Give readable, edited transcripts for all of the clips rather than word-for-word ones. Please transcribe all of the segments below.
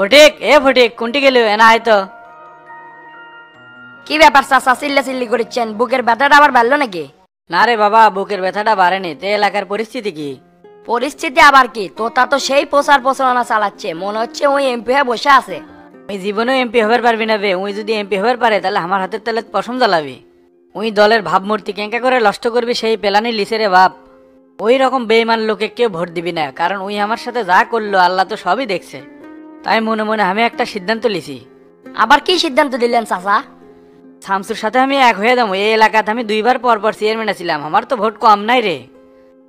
ফটিক ফটিক কোনটি গেল এনা হয়তো। কি ব্যাপার চাচা চিল্লা চিল্লি করছেন? বুকের ব্যথাটা আবার বাড়লো নাকি? না রে বাবা, বুকের ব্যথাটা বাড়েনি। তে এলাকার পরিস্থিতি কি? পরিস্থিতি আবার কি? তোতা তো সেই প্রচার প্রচারণা চালাচ্ছে, মনে হচ্ছে ওই এমপি হয়ে বসে আছে। ওই জীবনেও এমপি হবার পারবি না বে। ওই যদি এমপি হবার পারে তাহলে আমার হাতের তালে পশম জ্বালাবি। ওই দলের ভাবমূর্তি কেঙ্কা করে নষ্ট করবি সেই পেলানি লিসে রে বাপ। ওই রকম বেইমান লোকে কেউ ভোট দিবি না, কারণ ওই আমার সাথে যা করলো আল্লাহ তো সবই দেখছে। তাই মনে মনে আমি একটা সিদ্ধান্ত লিছি। আবার কি সিদ্ধান্ত দিলেন চাচা? শামসুর সাথে আমি এক হয়ে যাবো। এই এলাকাতে আমি 2 বার পর পর চেয়ারম্যান ছিলাম, আমার তো ভোট কম নাই রে।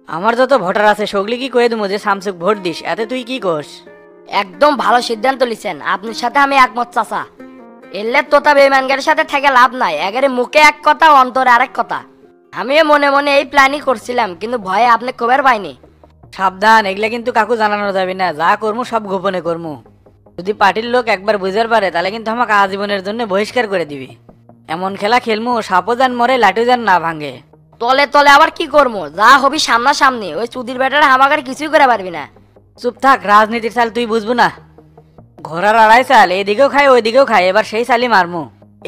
আমার যত ভোটার আছে সগলি কি কয়ে দেবো যে শামসুক ভোট দিস, এতে তুই কি কোস? একদম ভালো সিদ্ধান্ত লিছেন, আপনার সাথে আমি একমত চাচা। এলে তোতা বেইমানগের সাথে থেকে লাভ নাই, একেবারে মুখে এক কথা অন্তরে আরেক কথা। আমিও মনে মনে এই প্ল্যানই করছিলাম, কিন্তু ভয়ে আপনি খবর পাইনি। সাবধান, এগুলা কিন্তু কাকু জানানো যাবে না। যা করবো সব গোপনে করবো। যদি পার্টির লোক একবার বুঝার পারে তাহলে কিন্তু আমাকে আজীবনের জন্য বহিষ্কার করে দিবি। এমন খেলা খেলমু সাপও যান মরে লাঠিও যান না ভাঙে। তলে তলে আবার কি করবো? যা হবি সামনাসামনি, ওই চুদির বেটারা আমাকে কিছুই করে পারবি না। চুপ থাক, রাজনীতির চাল তুই বুঝবো না। ঘোড়ার আড়াই চাল, এদিকেও খায় ওইদিকেও খায়, এবার সেই চালই মারমু।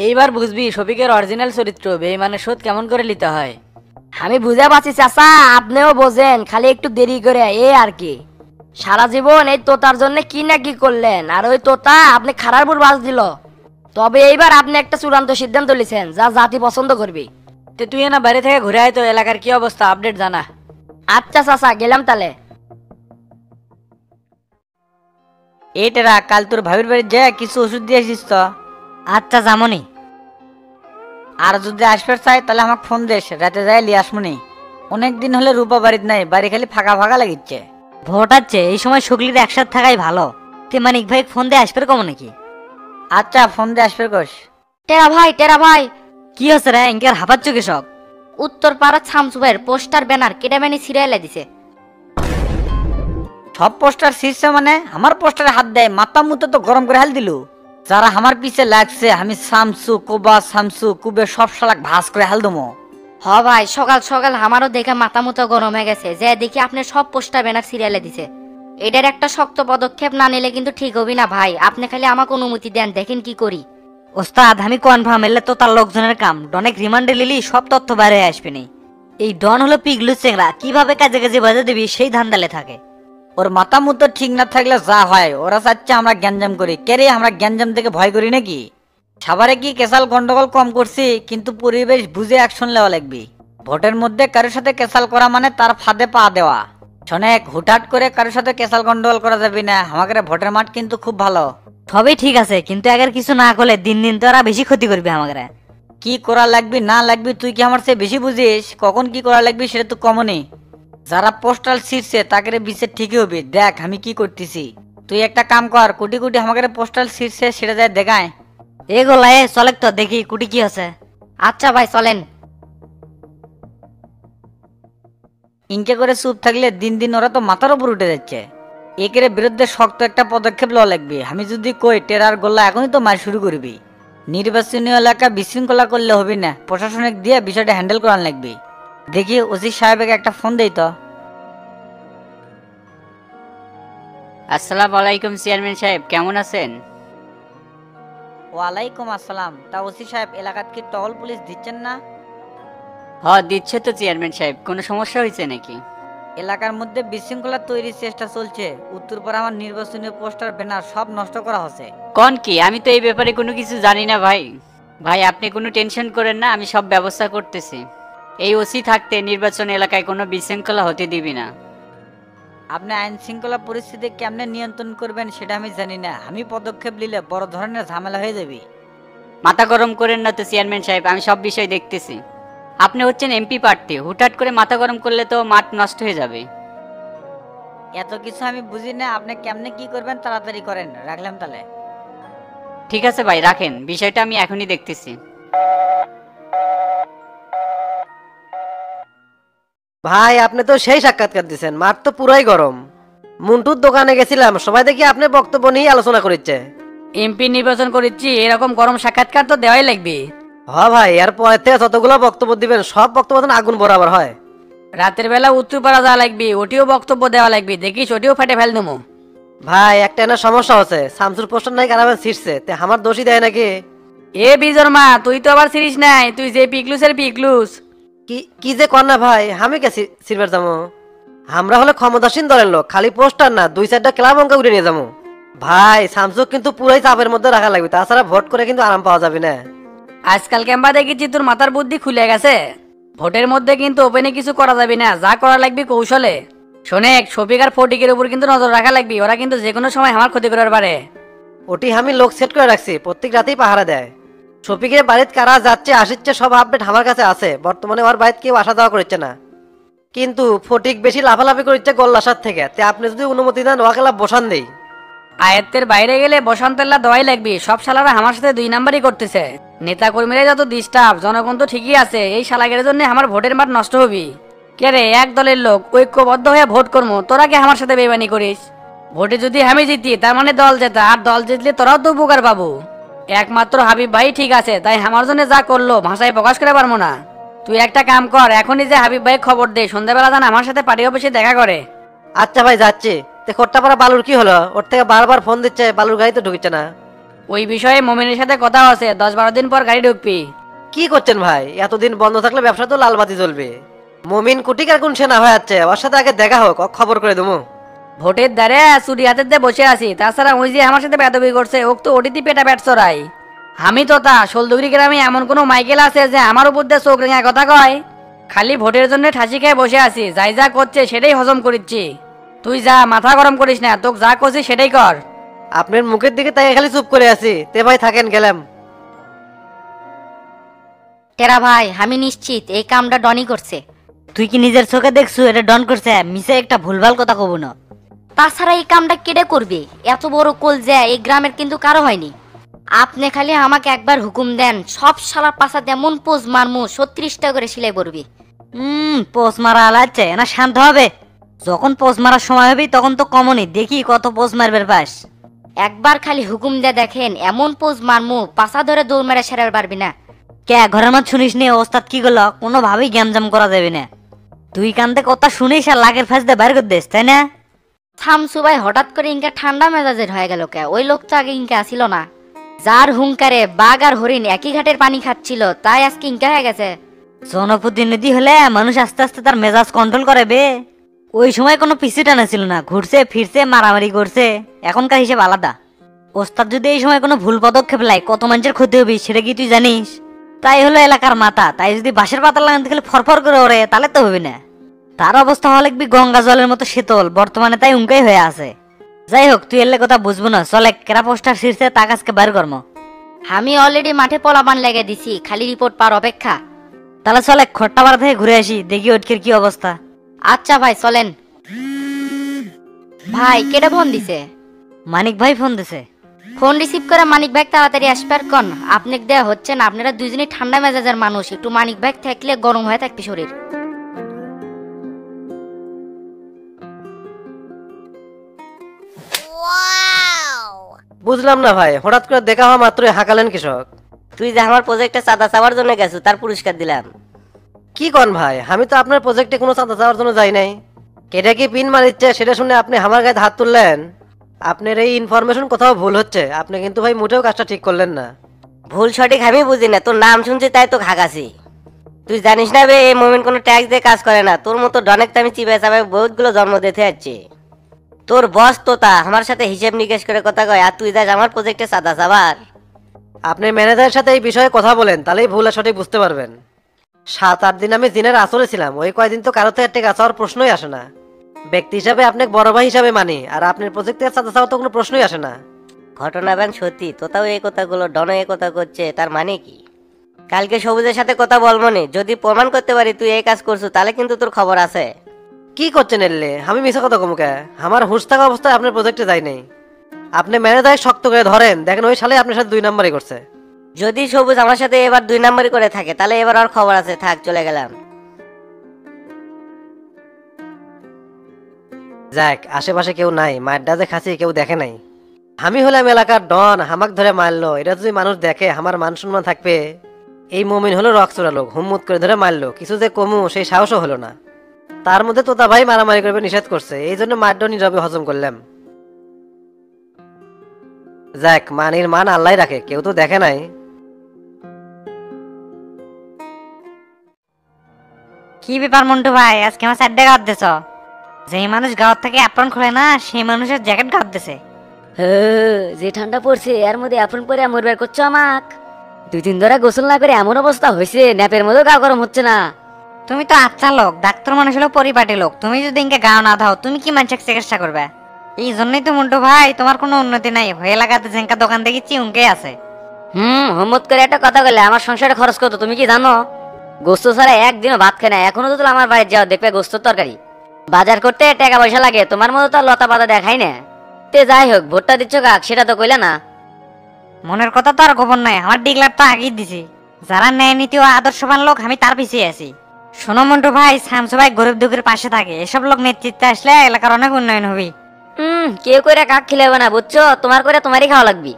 এইবার বুঝবি শফিকের অরিজিনাল চরিত্র, বেইমানের শোধ কেমন করে নিতে হয়। আমি বুঝে পাচ্ছি চাচা, আপনিও বোঝেন, খালি একটু দেরি করে এই আর কি। সারা জীবন এই তোতার জন্য কি না কি করলেন, আর ওই তোতা আপনি খারাপ বুড় বাজ দিল। তবে এইবার আপনি একটা চূড়ান্ত সিদ্ধান্ত নিয়েছেন যা জাতি পছন্দ করবি। তে তুই না বাইরে থেকে ঘুরে আয় তো, এলাকার কি অবস্থা আপডেট জানা। আচ্ছা চাচা, গেলাম তাহলে। এইটারা কাল তোর ভাবির বাড়ি যা কিছু ওষুধ দিয়ে আসিস তো। আচ্ছা যামনি। আর যদি আসবার চাই তাহলে আমাকে ফোন দিস, রাতে যাই লিয়ে আসমনি। অনেকদিন হলে রূপা বাড়িতে নাই, বাড়ি খালি ফাঁকা ফাঁকা লাগিচ্ছে। ভোট আছে এই সময় শুক্লির একসাথে থাকাই ভালো। তে মানিক ভাই ফোন দিয়ে আসবে কম নাকি? আচ্ছা ফোন দিয়ে আসবে কোষ। টেরা ভাই। কি হচ্ছে রে ইনকার হাঁপাচ্ছ কৃষক? উত্তর পাড়া শামসু ভাইয়ের পোস্টার ব্যানার কেটে মেনি সিরিয়ালে দিছে। সব পোস্টার শীর্ষে মানে আমার পোস্টারে হাত দেয়, মাথা মুতো তো গরম করে হাল দিল। যারা আমার পিছে লাগছে আমি শামসু কুবে সব শালাক ভাস করে হাল দমো। হ ভাই, সকাল সকাল আমারও দেখে মাথা মতো গরম হয়ে গেছে, যে দেখি আপনি সব পোস্টার ব্যানার সিরিয়ালে দিছে। এটার একটা শক্ত পদক্ষেপ না নিলে কিন্তু ঠিক হবি না ভাই। আপনি খালি আমাকে অনুমতি দেন, দেখেন কি করি। ওস্তাদ আমি কনফার্ম, এলে তো তার লোকজনের কাম। ডনেক রিমান্ডে লিলি সব তথ্য বাইরে আসবে নি। এই ডন হলো পিগলু চেংরা, কিভাবে কাজে কাজে বাজে দিবি সেই ধান্দালে থাকে। ওর মাথা মুতো ঠিক না থাকলে যা হয়, ওরা চাচ্ছে আমরা গ্যাঞ্জাম করি। কেরে আমরা গ্যাঞ্জাম থেকে ভয় করি নাকি? সাভারে কি কেসাল গন্ডগোল কম করছি, কিন্তু পরিবেশ বুঝে অ্যাকশন নেওয়া লাগবে। ভোটের মধ্যে কারোর সাথে কেসাল করা মানে তার ফাঁদে পা দেওয়া। শোনেক, হুটহাট করে কারোর সাথে কেসাল গন্ডগোল করা যাবে না। আমাদের ভোটের মাঠ কিন্তু খুব ভালো। সবই ঠিক আছে, কিন্তু আগের কিছু না করলে দিন দিন তো ওরা বেশি ক্ষতি করবে আমাদের। কি করা লাগবে না লাগবে তুই কি আমার চেয়ে বেশি বুঝিস? কখন কি করা লাগবে সেটা তো কমনই। যারা পোস্টাল ছিঁড়ছে তাকে বিচার ঠিকই হবে। দেখ আমি কি করতেছি। তুই একটা কাম কর, কোটি কোটি আমাদের পোস্টাল ছিঁড়ছে সেটা যায় দেখায়। এগুলা চলে তো দেখি কুটি কি আছে। আচ্ছা ভাই চলেন। ইনকে করে চুপ থাকলে দিন দিন ওরা তো মাথার উপর উঠে যাচ্ছে। একের বিরুদ্ধে শক্ত একটা পদক্ষেপ লওয়া লাগবে। আমি যদি কই টেরার গোল্লা এখনই তো মার শুরু করবি। নির্বাচনী এলাকা বিশৃঙ্খলা করলে হবে না, প্রশাসনিক দিয়ে বিষয়টা হ্যান্ডেল করান লাগবে। দেখি ওসি সাহেবকে একটা ফোন দেই তো। আসসালামু আলাইকুম চেয়ারম্যান সাহেব, কেমন আছেন? ওয়ালাইকুম আসসালাম। তা ওসি সাহেব, এলাকাত কি টহল পুলিশ দিচ্ছেন না? দিচ্ছে তো চেয়ারম্যান সাহেব। কোনো সমস্যা হয়েছে নাকি? এলাকার মধ্যে বিশৃঙ্খলা তৈরির চেষ্টা চলছে। উত্তরপাড়া আমার নির্বাচনী পোস্টার ব্যানার সব নষ্ট করা হচ্ছে। কোন কি? আমি তো এই ব্যাপারে কোনো কিছু জানি না ভাই। ভাই আপনি কোনো টেনশন করেন না, আমি সব ব্যবস্থা করতেছি। এই ওসি থাকতে নির্বাচন এলাকায় কোনো বিশৃঙ্খলা হতে দিবি না। আপনি আইন শৃঙ্খলা পরিস্থিতি কেমনে নিয়ন্ত্রণ করবেন সেটা আমি জানি না। আমি পদক্ষেপ নিলে বড় ধরনের ঝামেলা হয়ে যাবে। মাথা গরম করেন না তো চেয়ারম্যান সাহেব, আমি সব বিষয় দেখতেছি। আপনি হচ্ছেন এমপি প্রার্থী, হুটহাট করে মাথা গরম করলে তো মাঠ নষ্ট হয়ে যাবে। এত কিছু আমি বুঝি না, আপনি কেমনে কি করবেন তাড়াতাড়ি করেন। রাখলাম তাহলে। ঠিক আছে ভাই রাখেন, বিষয়টা আমি এখনই দেখতেছি। ভাই আপনি তো সেই সাক্ষাৎকার দিচ্ছেন, মাঠ তো পুরাই গরম। মুন্টুর দোকানে গেছিলাম, সবাই দেখি আপনার বক্তব্য নিয়ে আলোচনা করছে। এমপি নির্বাচন করেছি, এরকম গরম সাক্ষাৎকার তো দেওয়াই লাগবে। হ্যাঁ ভাই, এর পরে যতগুলো বক্তব্য দিবেন সব বক্তব্য আগুন বরাবর হয়। রাতের বেলা উত্তরপাড়া যাওয়া লাগবে, ওটিও বক্তব্য দেওয়া লাগবে। দেখিস ওটিও ফাটে ফেল দেবো। ভাই একটা না সমস্যা হচ্ছে, শামসুর পোস্টার নাই কারাবেন ছিটছে, তে আমার দোষই দেয় নাকি? এ বিজর মা, তুই তো আবার সিরিজ নাই, তুই যে পিকলুসের পিকলুস। কি কি যে কর না ভাই, আমি কে সিলভার যাবো? আমরা হলে ক্ষমতাসীন দলের লোক, খালি পোস্টার না 2-4টা ক্লাব অঙ্ক উঠে নিয়ে যাবো। ভাই শামসুক কিন্তু পুরাই চাপের মধ্যে রাখা লাগবে, তাছাড়া ভোট করে কিন্তু আরাম পাওয়া যাবে না। আজকাল ক্যাম্পা দেখেছি তোর মাথার বুদ্ধি খুলে গেছে। ভোটের মধ্যে কিন্তু ওপেনে কিছু করা যাবে না, যা করা লাগবে কৌশলে। শোনেক, শফিক আর ফটিকের উপর কিন্তু নজর রাখা লাগবে, ওরা কিন্তু যে কোনো সময় আমার ক্ষতি করার পারে। ওটি আমি লোক সেট করে রাখছি, প্রত্যেক রাতেই পাহারা দেয়। শফিকের বাড়িতে কারা যাচ্ছে আসছে সব আপডেট আমার কাছে আছে। বর্তমানে ওর বাড়িতে কেউ আসা যাওয়া করছে না, কিন্তু ফটিক বেশি লাফালাফি করছে গোল্লাসার থেকে। তে আপনি যদি অনুমতি দেন ওয়াকেলা বসান দেই। আয়ত্তের বাইরে গেলে বসন্তেল্লা দোয়াই লাগবে, সব শালারা আমার সাথে 2 নাম্বারই করতেছে। নেতা কর্মীরা যত ডিস্টার্ব, জনগণ তো ঠিকই আছে, এই শালাগের জন্য আমার ভোটের মাঠ নষ্ট হবি। কে রে, এক দলের লোক ঐক্যবদ্ধ হয়ে ভোট করবো, তোরা কি আমার সাথে বেমানি করিস? ভোটে যদি আমি জিতি তার মানে দল জেতা, আর দল জিতলে তোরাও তো উপকার পাবো। একমাত্র হাবিব ভাই ঠিক আছে, তাই আমার জন্য যা করলো ভাষায় প্রকাশ করে পারবো না। তুই একটা কাম কর, এখনই যে হাবিব ভাই খবর দে, সন্ধ্যাবেলা যান আমার সাথে পার্টি অফিসে দেখা করে। আচ্ছা ভাই যাচ্ছি। তে খোট্টাপাড়া বালুর কি হলো? ওর থেকে বারবার ফোন দিচ্ছে, বালুর গাড়ি তো ঢুকছে না। ওই বিষয়ে মমিনের সাথে কথা আছে, 10-12 দিন পর গাড়ি ঢুকবি। কি করছেন ভাই? এতদিন বন্ধ থাকলে ব্যবসা তো লালবাতি জ্বলবে। মমিন কুটিকার কোন সেনা হয়ে যাচ্ছে, ওর সাথে আগে দেখা হোক, ও খবর করে দেবো। ভোটের দ্বারে চুরি হাতের দিয়ে বসে আছি, তাছাড়া ওই যে আমার সাথে বেদবি করছে, ওক তো ওটিতে পেটা পেট চড়াই। আমি তো তা শোলদুগরি গ্রামে এমন কোনো মাইকেল আছে যে আমার উপর দিয়ে চোখ রেঙা কথা কয়? খালি ভোটের জন্য ঠাসি খেয়ে বসে আছি, যাই যা করছে সেটাই হজম করিচ্ছি। তুই যা, মাথা গরম করিস না, তোকে যা করছি সেটাই কর। আপনার মুখের দিকে তাই খালি চুপ করে আছি। তে ভাই থাকেন, গেলাম। টেরা ভাই, আমি নিশ্চিত এই কামটা ডনই করছে। তুই কি নিজের চোখে দেখছু এটা ডন করছে? মিশে একটা ভুলভাল কথা কব না। তাছাড়া এই কামটা কেটে করবে? এত বড় কল যে এই গ্রামের কিন্তু কারো হয়নি। আপনি খালি আমাকে একবার হুকুম দেন, সব শালার পাশা যেমন পোজ মারমু 36টা করে সিলাই পড়বি। পোজ মারা আলাচ্ছে না, শান্ত হবে। যখন পোজ মারার সময় হবে তখন তো কমনই, দেখি কত পোজ মারবে পাস। একবার খালি হুকুম দিয়ে দেখেন, এমন পোজ মারমু পাশা ধরে দৌড় মেরে সেরার পারবি না। কে ঘরের মধ্যে শুনিস নি ওস্তাদ কি করলো? কোনোভাবেই গ্যামজাম করা যাবে না। তুই কান্দে কথা শুনিস আর লাগের ফাঁস দিয়ে বাইর করে দিস, তাই না? থামসু ভাই, হঠাৎ করে ইনকা ঠান্ডা মেজাজের হয়ে গেল কে? ওই লোক তো আগে ইনকা আসিল না। যার হুঙ্কারে বাঘ আর হরিণ একই ঘাটের পানি খাচ্ছিল, তাই আজকে ইনকা হয়ে গেছে। জনপ্রতিনিধি হলে মানুষ আস্তে আস্তে তার মেজাজ কন্ট্রোল করে বে। ওই সময় কোনো পিছু টানা ছিল না, ঘুরছে ফিরছে মারামারি করছে। এখনকার হিসেব আলাদা। ওস্তাদ যদি এই সময় কোনো ভুল পদক্ষেপ লাই কত মানুষের ক্ষতি হবে সেটা কি তুই জানিস? তাই হলো এলাকার মাথা, তাই যদি বাঁশের পাতা লাগাতে গেলে ফরফর করে ওরে তাহলে তো হবে না। তার অবস্থা হলে কি গঙ্গা জলের মতো শীতল, বর্তমানে তাই উঙ্কাই হয়ে আছে। যাই হোক, তুই এলে কথা বুঝবো না, চলে কেরা পোস্টার শীর্ষে তা কাজকে বাইর কর্ম। আমি অলরেডি মাঠে পোলাপান লেগে দিছি, খালি রিপোর্ট পার অপেক্ষা। তাহলে চলে খট্টাপাড়া থেকে ঘুরে আসি, দেখি ওটকের কি অবস্থা। আচ্ছা ভাই চলেন। ভাই কেটে ফোন দিছে? মানিক ভাই ফোন দিছে। ফোন রিসিভ করে মানিক ভাই তাড়াতাড়ি আসবার কন। আপনাকে দেয়া হচ্ছে না, আপনারা দুজনেই ঠান্ডা মেজাজের মানুষ, একটু মানিক ভাই থাকলে গরম হয়ে থাকবে শরীর। বুঝলাম না ভাই, হঠাৎ করে দেখা হওয়া মাত্রই হাঁকালেন কৃষক। তুই যে আমার প্রজেক্টে চাঁদা চাওয়ার জন্য গেছো, তার পুরস্কার দিলাম। কি কন ভাই, আমি তো আপনার প্রজেক্টে কোনো চাঁদা চাওয়ার জন্য যাই নাই। কেটে কি পিন মারিচ্ছে সেটা শুনে আপনি আমার গায়ে হাত তুললেন? আপনার এই ইনফরমেশন কোথাও ভুল হচ্ছে, আপনি কিন্তু ভাই মোটেও কাজটা ঠিক করলেন না। ভুল সঠিক আমি বুঝি না, তোর নাম শুনছি তাই তো ঘাগাছি। তুই জানিস না বে, এই মোমেন্ট কোনো ট্যাক্স দিয়ে কাজ করে না। তোর মতো ডনেক তো আমি চিপে চাপে বহুতগুলো জন্ম দিতে যাচ্ছি। তোর বস তোতা আমার সাথে হিসেব নিকেশ করে কথা কয়, আর তুই যাস আমার প্রজেক্টে চাঁদা চাবার। আপনি ম্যানেজারের সাথে এই বিষয়ে কথা বলেন, তাহলেই ভুল আর সঠিক বুঝতে পারবেন। 7-8 দিন আমি জিনের আসরে ছিলাম, ওই কয়দিন তো কারো থেকে টাকা চাওয়ার প্রশ্নই আসে না। ব্যক্তি হিসাবে আপনাকে বড় ভাই হিসাবে মানি, আর আপনার প্রজেক্টে চাঁদা চাওয়ার তো কোনো প্রশ্নই আসে না। ঘটনা ব্যান সত্যি, তোতাও এই কথাগুলো ডন এই কথা করছে, তার মানে কি? কালকে সবুজের সাথে কথা বলবো নি, যদি প্রমাণ করতে পারি তুই এই কাজ করছো তাহলে কিন্তু তোর খবর আছে। কি করছেন এলে? আমি মিশা কথা কমুকে? আমার হুঁশ থাকা অবস্থায় আপনার প্রজেক্টে যাই নাই। আপনি ম্যানেজার শক্ত করে ধরেন, দেখেন ওই সালে আপনার সাথে 2 নাম্বারই করছে। যদি সবুজ আমার সাথে এবার 2 নাম্বারই করে থাকে তাহলে এবার আর খবর আছে, থাক চলে গেলাম। যাক, আশেপাশে কেউ নাই, মারডা যে খাসি কেউ দেখে নাই। আমি হলাম এলাকার ডন, হামাক ধরে মারলো, এটা যদি মানুষ দেখে আমার মান সম্মান থাকবে? এই মমিন হলো রক্সুরা লোক, হুম্মুত করে ধরে মারলো, কিছু যে কমু সেই সাহসও হলো না। তার মধ্যে তোতা ভাই মারামারি করবে নিষেধ করছে, এই জন্য মারডো নীরবে হজম করলাম। যাক, মানির মান আল্লাহ রাখে, কেউ তো দেখে নাই। কি ব্যাপার মন্টু ভাই, আজকে আমার চারটে গাঁত দিছ? যেই মানুষ গাঁত থেকে অ্যাপ্রন খোলে না সেই মানুষের জ্যাকেট গাঁত দিছে। যে ঠান্ডা পড়ছে এর মধ্যে আপন করে মরবার করছো আমাক। 2 দিন ধরে গোসল না করে এমন অবস্থা হয়েছে, ন্যাপের মধ্যে গা গরম হচ্ছে না। তুমি তো আচ্ছা লোক, ডাক্তার মানুষ হলো পরিপাটি লোক, তুমি যদি ইনকে গাও না দাও তুমি কি মানুষের চিকিৎসা করবে? এই জন্যই তো মন্টু ভাই তোমার কোনো উন্নতি নাই, হয়ে লাগাতে যেঙ্কা দোকান দেখেছি উনকে আছে। হোমত করে একটা কথা বলে আমার সংসারে খরচ কত তুমি কি জানো? গোস্ত ছাড়া একদিনও ভাত খায় না, এখনো তো আমার বাড়িতে যাও দেখবে গোস্তর তরকারি। বাজার করতে টাকা পয়সা লাগে, তোমার মতো তো আর লতা পাতা দেখাই না। তে যাই হোক, ভোটটা দিচ্ছ কাক সেটা তো কইলে না। মনের কথা তো আর গোপন নাই, আমার ডিগলার তো আগেই দিছি। যারা ন্যায় নীতি ও আদর্শবান লোক আমি তার পিছিয়ে আছি। শোনো মন্টু ভাই, শামসু ভাই গরিব দুঃখের পাশে থাকে, এসব লোক নেতৃত্বে আসলে এলাকার অনেক উন্নয়ন হবে। কেউ করে কাক খিলাবে না বুঝছো, তোমার করে তোমারই খাওয়া লাগবি।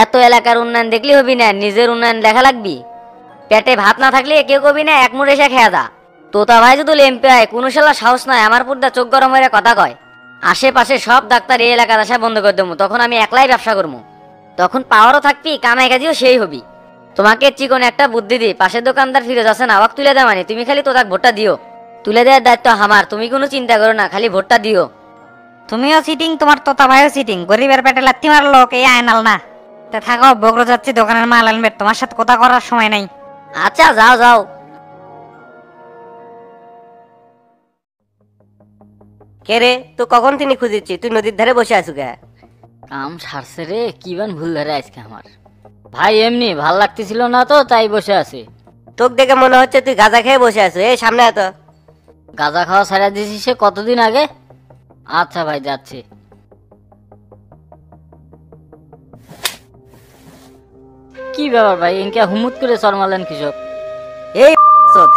এত এলাকার উন্নয়ন দেখলি হবি না, নিজের উন্নয়ন দেখা লাগবি। পেটে ভাত না থাকলে কেউ কবি না এক মুঠ এসে খেয়া দা। তোতা ভাই যদি এমপি হয় কোনো শালা সাহস নয় আমার পুরদা চোখ গরম হয়ে কথা কয়। আশেপাশে সব ডাক্তার এই এলাকার আসা বন্ধ করে দেবো, তখন আমি একলাই ব্যবসা করবো। তখন পাওয়ারও থাকবি, কামাই কাজিও সেই হবি। তোমাকে চিকন একটা বুদ্ধি দিই, পাশের দোকানদার ফিরোজ আছে না, ওয়াক তুলে দেয় মানে তুমি খালি তোতাক ভোটটা দিও। তুলে দেওয়ার দায়িত্ব আমার, তুমি কোনো চিন্তা করো না, খালি ভোটটা দিও। তুমিও চিটিং, তোমার তোতা ভাইও চিটিং, গরিবের পেটে লাত্তি মার লোক এই আয়নাল না। তা থাকো, বগরো যাচ্ছি দোকানের মাল আনবে, তোমার সাথে কথা করার সময় নাই। আচ্ছা যাও যাও। কে রে, তো কখন তিনি খুঁজিচ্ছি, তুই নদীর ধারে বসে আছো কে? কাম সারছে রে, কি বান ভুল ধরে আজকে আমার। ভাই এমনি ভাল লাগতেছিল না তো তাই বসে আছি। তোকে দেখে মনে হচ্ছে তুই গাঁজা খেয়ে বসে আছো। এই সামনে এত গাঁজা খাওয়া ছাড়া দিয়েছি সে কতদিন আগে। আচ্ছা ভাই যাচ্ছি। কি ব্যাপার ভাই, ইনকে হুমুত করে চরমালেন কৃষক? এই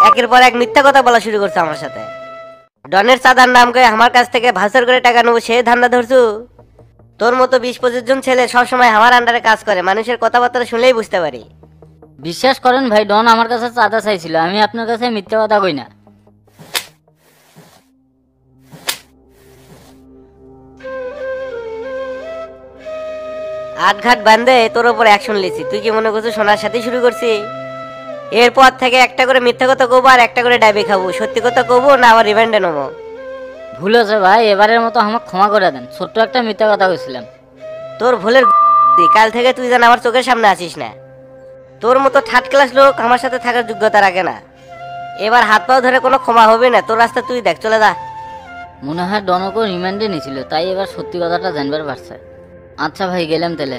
একের পর এক মিথ্যা কথা বলা শুরু করছে আমার সাথে। ডনের চাঁদার নাম করে আমার কাছ থেকে ভাউচার করে টাকা নেবো সে ধান্দা ধরছু? তোর মতো 20-25 জন ছেলে সবসময় আমার আন্ডারে কাজ করে, মানুষের কথাবার্তা শুনলেই বুঝতে পারি। বিশ্বাস করেন ভাই, ডন আমার কাছে চাঁদা চাইছিল, আমি আপনার কাছে মিথ্যা কথা কই না। আটঘাট বান্ধে তোর উপর অ্যাকশন লিছি, তুই কি মনে করছিস সোনার সাথে শুরু করছি? এরপর থেকে একটা করে মিথ্যা কথা কবো আর একটা করে ডাইবে খাবো, সত্যি কথা কবো না আবার রিভেন্ডে নেবো। ভুল হয়েছে ভাই, এবারের মতো আমাকে ক্ষমা করে দেন, ছোট্ট একটা মিথ্যা কথা কইছিলাম। তোর ভুলের কাল থেকে তুই যেন আমার চোখের সামনে আসিস না। তোর মতো থার্ড ক্লাস লোক আমার সাথে থাকার যোগ্যতা রাখে না। এবার হাত পাও ধরে কোনো ক্ষমা হবে না, তোর রাস্তা তুই দেখ, চলে যা। মনে হয় ডনকে রিমান্ডে নিয়েছিল, তাই এবার সত্যি কথাটা জানবার পারছে। আচ্ছা ভাই গেলাম তাহলে।